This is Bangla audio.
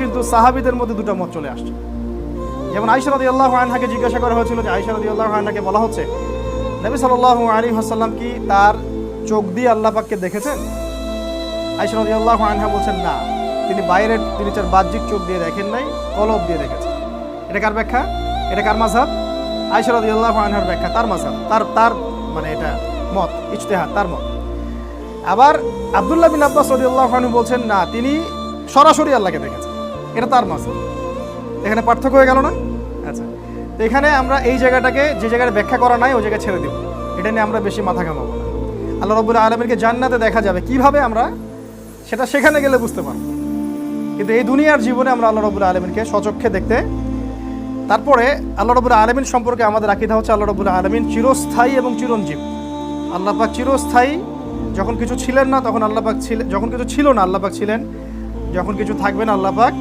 কিন্তু সাহাবীদের মধ্যে দুটো মত চলে আসছে। যেমন আয়েশা রাদিয়াল্লাহু আনহাকে জিজ্ঞাসা করা হয়েছিল যে আয়েশা রাদিয়াল্লাহু আনহাকে বলা হচ্ছে নবী সাল্লাল্লাহু আলাইহি ওয়াসাল্লাম কি তার চোখ দিয়ে আল্লাহ পাককে দেখেছেন? আয়েশা রাদিয়াল্লাহু আনহা বলছেন না, তিনি বাইরের তিনি তার বাহ্যিক চোখ দিয়ে দেখেন নাই, কলব দিয়ে দেখেছেন। এটা কার ব্যাখ্যা? এটা কার মাযহাব? আয়েশা রাদিয়াল্লাহু আনহার ব্যাখ্যা, তার মাযহাব, তার মানে এটা মত, ইজতিহাদ, তার মত। আবার আব্দুল্লাহ বিন আব্বাস রাদিয়াল্লাহু আনহু বলছেন না, তিনি সরাসরি আল্লাহকে দেখেছেন, এটা তার মাযহাব। এখানে পার্থক্য হয়ে গেল না? আচ্ছা, তো এখানে আমরা এই জায়গাটাকে, যে জায়গায় ব্যাখ্যা করা নাই ওই জায়গায় ছেড়ে দেব, এটা নিয়ে আমরা বেশি মাথা ঘামাবো না। আল্লাহ রাব্বুল আলামিনকে জান্নাতে দেখা যাবে কিভাবে, আমরা সেটা সেখানে গেলে বুঝতে পারবো, কিন্তু এই দুনিয়ার জীবনে আমরা আল্লাহ রাব্বুল আলামিনকে স্বচক্ষে দেখতে। তারপরে আল্লাহ রাব্বুল আলামিন সম্পর্কে আমাদের আকীদা হচ্ছে আল্লাহ রাব্বুল আলামিন চিরস্থায়ী এবং চিরঞ্জীব। আল্লাহ পাক চিরস্থায়ী, যখন কিছু ছিলেন না তখন আল্লাহ পাক ছিলেন, যখন কিছু ছিল না আল্লাহ পাক ছিলেন, যখন কিছু থাকবে না আল্লাহ পাক